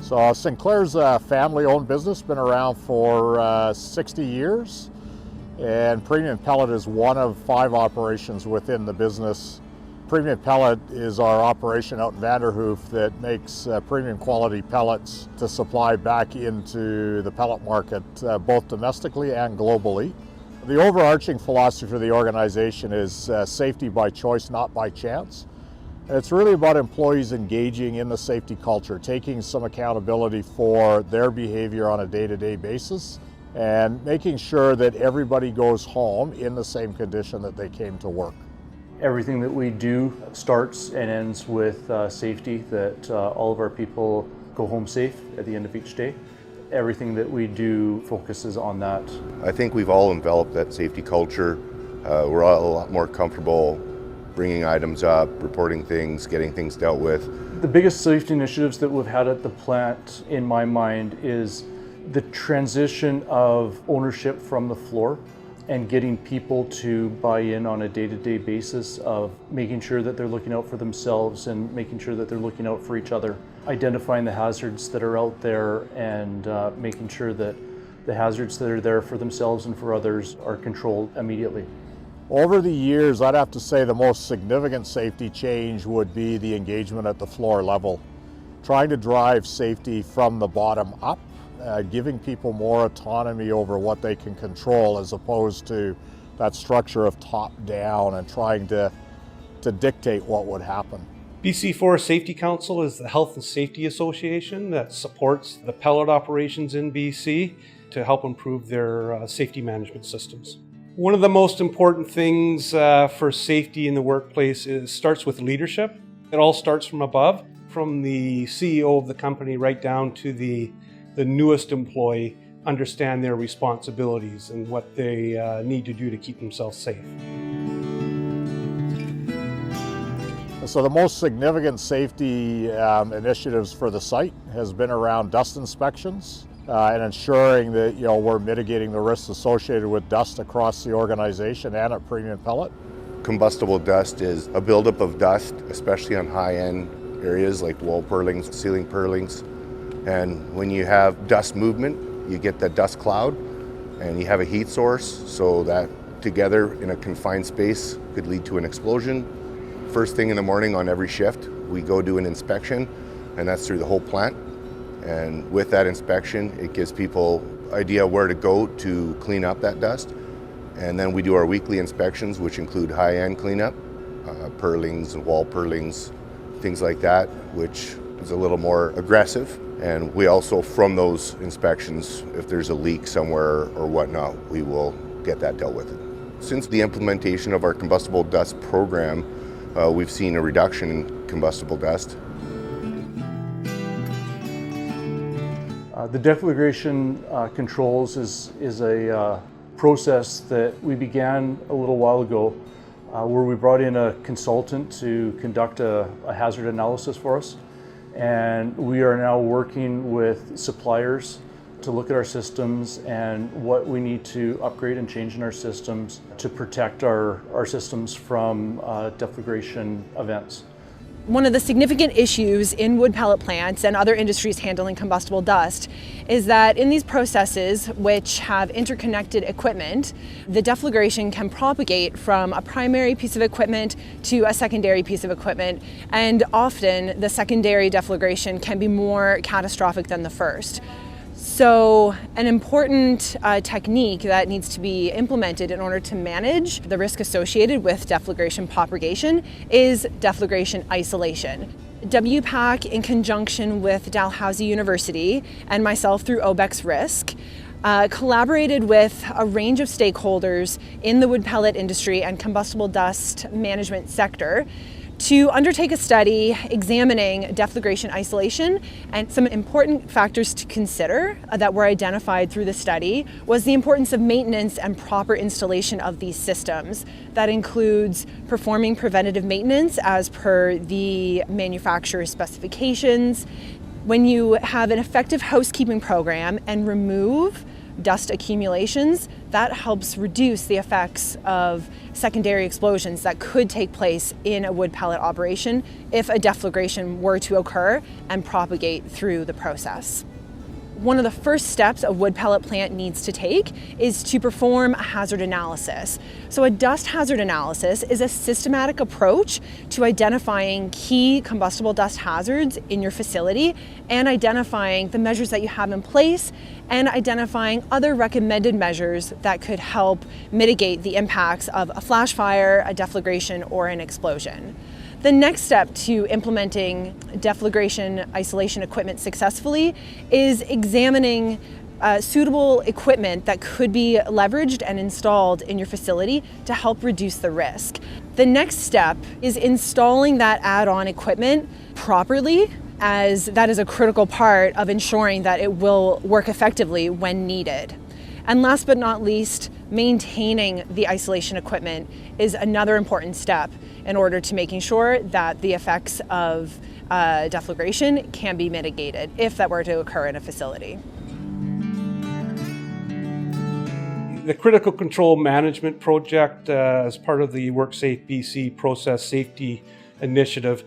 So Sinclair's a family-owned business, been around for 60 years, and Premium Pellet is one of 5 operations within the business. Premium Pellet is our operation out in Vanderhoof that makes premium quality pellets to supply back into the pellet market, both domestically and globally. The overarching philosophy for the organization is safety by choice, not by chance. And it's really about employees engaging in the safety culture, taking some accountability for their behavior on a day-to-day basis, and making sure that everybody goes home in the same condition that they came to work. Everything that we do starts and ends with safety, that all of our people go home safe at the end of each day. Everything that we do focuses on that. I think we've all enveloped that safety culture. We're all a lot more comfortable bringing items up, reporting things, getting things dealt with. The biggest safety initiatives that we've had at the plant, in my mind, is the transition of ownership from the floor and getting people to buy in on a day-to-day basis of making sure that they're looking out for themselves and making sure that they're looking out for each other, identifying the hazards that are out there and making sure that the hazards that are there for themselves and for others are controlled immediately. Over the years, I'd have to say the most significant safety change would be the engagement at the floor level. Trying to drive safety from the bottom up, giving people more autonomy over what they can control as opposed to that structure of top down and trying to dictate what would happen. BC Forest Safety Council is the health and safety association that supports the pellet operations in BC to help improve their safety management systems. One of the most important things for safety in the workplace starts with leadership. It all starts from above, from the CEO of the company right down to the newest employee, understand their responsibilities and what they need to do to keep themselves safe. So the most significant safety initiatives for the site has been around dust inspections and ensuring that we're mitigating the risks associated with dust across the organization and at Premium Pellet. Combustible dust is a buildup of dust, especially on high-end areas like wall purlings, ceiling purlings. And when you have dust movement, you get that dust cloud and you have a heat source, so that together in a confined space could lead to an explosion. First thing in the morning on every shift, we go do an inspection, and that's through the whole plant. And with that inspection, it gives people an idea where to go to clean up that dust. And then we do our weekly inspections, which include high-end cleanup, purlings and wall purlings, things like that, which is a little more aggressive. And we also, from those inspections, if there's a leak somewhere or whatnot, we will get that dealt with. Since the implementation of our combustible dust program, we've seen a reduction in combustible dust. The deflagration controls is a process that we began a little while ago where we brought in a consultant to conduct a hazard analysis for us. And we are now working with suppliers to look at our systems and what we need to upgrade and change in our systems to protect our systems from deflagration events. One of the significant issues in wood pellet plants and other industries handling combustible dust is that in these processes, which have interconnected equipment, the deflagration can propagate from a primary piece of equipment to a secondary piece of equipment, and often the secondary deflagration can be more catastrophic than the first. So an important technique that needs to be implemented in order to manage the risk associated with deflagration propagation is deflagration isolation. WPAC, in conjunction with Dalhousie University and myself through OBEX Risk, collaborated with a range of stakeholders in the wood pellet industry and combustible dust management sector to undertake a study examining deflagration isolation. And some important factors to consider that were identified through the study was the importance of maintenance and proper installation of these systems. That includes performing preventative maintenance as per the manufacturer's specifications. When you have an effective housekeeping program and remove dust accumulations, that helps reduce the effects of secondary explosions that could take place in a wood pellet operation if a deflagration were to occur and propagate through the process. One of the first steps a wood pellet plant needs to take is to perform a hazard analysis. So a dust hazard analysis is a systematic approach to identifying key combustible dust hazards in your facility and identifying the measures that you have in place and identifying other recommended measures that could help mitigate the impacts of a flash fire, a deflagration, or an explosion. The next step to implementing deflagration isolation equipment successfully is examining suitable equipment that could be leveraged and installed in your facility to help reduce the risk. The next step is installing that add-on equipment properly, as that is a critical part of ensuring that it will work effectively when needed. And last but not least, maintaining the isolation equipment is another important step in order to making sure that the effects of deflagration can be mitigated if that were to occur in a facility. The Critical Control Management Project, as part of the WorkSafe BC Process Safety Initiative,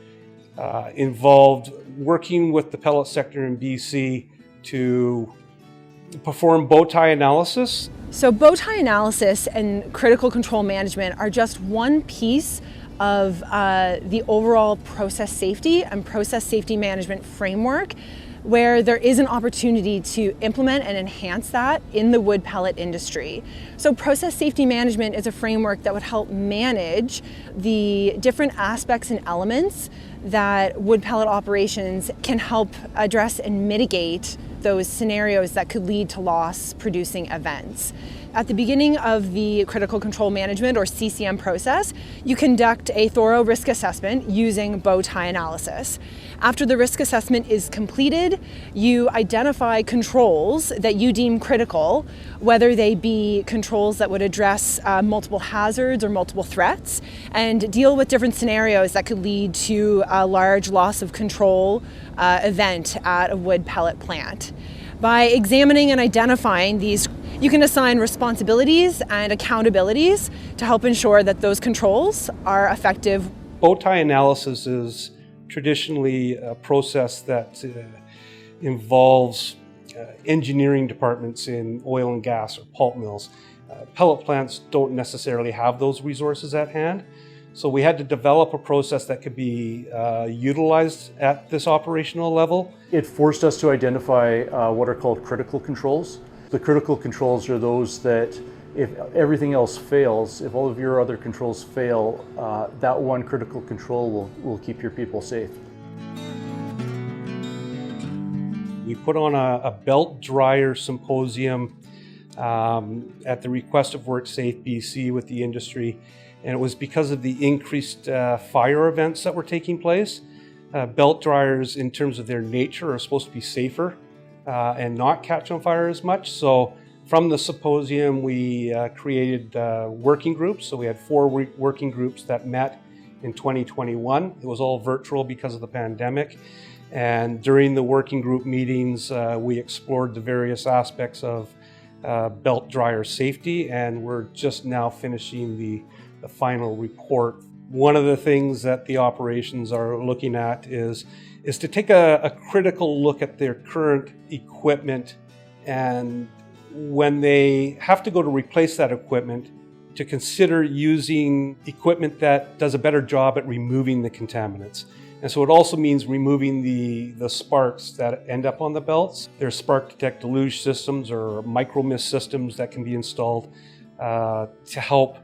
involved working with the pellet sector in BC to perform bow tie analysis. So bow tie analysis and critical control management are just one piece of the overall process safety and process safety management framework, where there is an opportunity to implement and enhance that in the wood pellet industry. So process safety management is a framework that would help manage the different aspects and elements that wood pellet operations can help address and mitigate those scenarios that could lead to loss-producing events. At the beginning of the critical control management or CCM process, you conduct a thorough risk assessment using bow tie analysis. After the risk assessment is completed, you identify controls that you deem critical, whether they be controls that would address multiple hazards or multiple threats, and deal with different scenarios that could lead to a large loss of control event at a wood pellet plant. By examining and identifying these, you can assign responsibilities and accountabilities to help ensure that those controls are effective. Bow tie analysis is traditionally a process that involves engineering departments in oil and gas or pulp mills. Pellet plants don't necessarily have those resources at hand. So we had to develop a process that could be utilized at this operational level. It forced us to identify what are called critical controls. The critical controls are those that if everything else fails, if all of your other controls fail, that one critical control will keep your people safe. We put on a belt dryer symposium at the request of WorkSafe BC with the industry. And it was because of the increased fire events that were taking place. Belt dryers, in terms of their nature, are supposed to be safer and not catch on fire as much. So from the symposium, we created working groups. So we had 4 working groups that met in 2021. It was all virtual because of the pandemic. And during the working group meetings, we explored the various aspects of belt dryer safety, and we're just now finishing the final report. One of the things that the operations are looking at is to take a critical look at their current equipment, and when they have to go to replace that equipment, to consider using equipment that does a better job at removing the contaminants. And so it also means removing the sparks that end up on the belts. There's spark detect deluge systems or micro mist systems that can be installed to help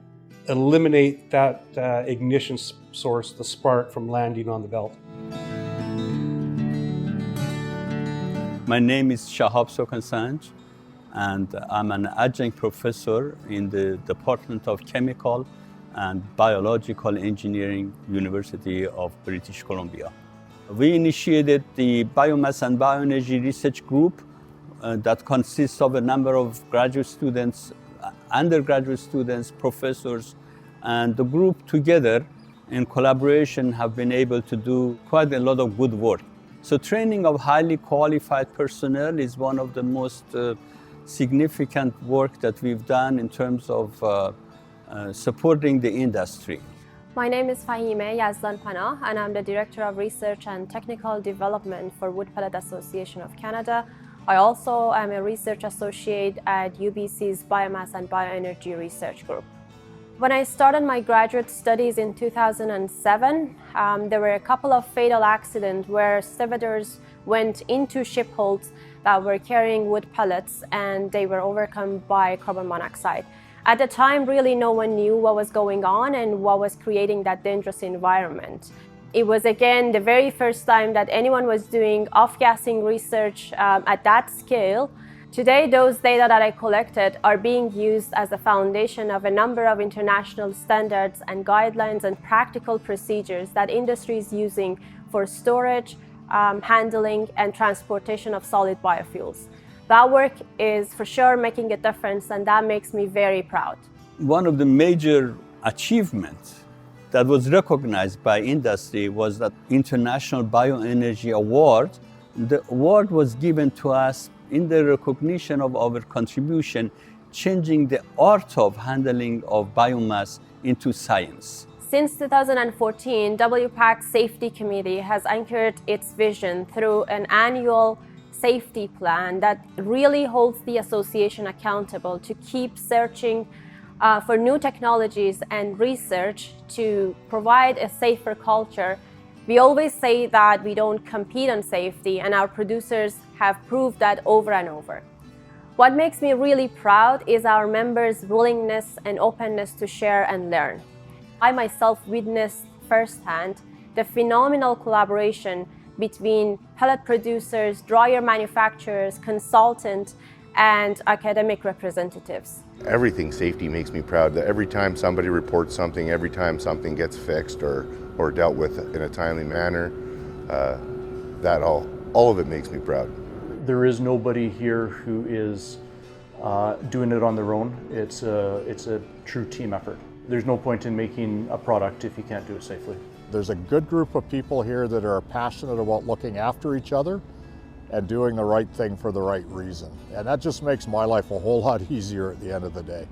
eliminate that ignition source, the spark, from landing on the belt. My name is Shahab Sokansanj, and I'm an adjunct professor in the Department of Chemical and Biological Engineering, University of British Columbia. We initiated the Biomass and Bioenergy Research Group that consists of a number of graduate students, undergraduate students, professors, and the group together in collaboration have been able to do quite a lot of good work. So training of highly qualified personnel is one of the most significant work that we've done in terms of supporting the industry. My name is Fahime Yazdan-Panah, and I'm the Director of Research and Technical Development for Wood Pellet Association of Canada. I also am a research associate at UBC's Biomass and Bioenergy Research Group. When I started my graduate studies in 2007, there were a couple of fatal accidents where stevedores went into ship holds that were carrying wood pellets and they were overcome by carbon monoxide. At the time, really no one knew what was going on and what was creating that dangerous environment. It was again the very first time that anyone was doing off-gassing research at that scale. Today, those data that I collected are being used as the foundation of a number of international standards and guidelines and practical procedures that industry is using for storage, handling, and transportation of solid biofuels. That work is for sure making a difference, and that makes me very proud. One of the major achievements that was recognized by industry was that International Bioenergy Award. The award was given to us in the recognition of our contribution, changing the art of handling of biomass into science. Since 2014, WPAC Safety Committee has anchored its vision through an annual safety plan that really holds the association accountable to keep searching for new technologies and research to provide a safer culture. We always say that we don't compete on safety, and our producers have proved that over and over. What makes me really proud is our members' willingness and openness to share and learn. I myself witnessed firsthand the phenomenal collaboration between pellet producers, dryer manufacturers, consultants, and academic representatives. Everything safety makes me proud. That every time somebody reports something, every time something gets fixed or dealt with in a timely manner, that all of it makes me proud. There is nobody here who is doing it on their own. It's a true team effort. There's no point in making a product if you can't do it safely. There's a good group of people here that are passionate about looking after each other and doing the right thing for the right reason. And that just makes my life a whole lot easier at the end of the day.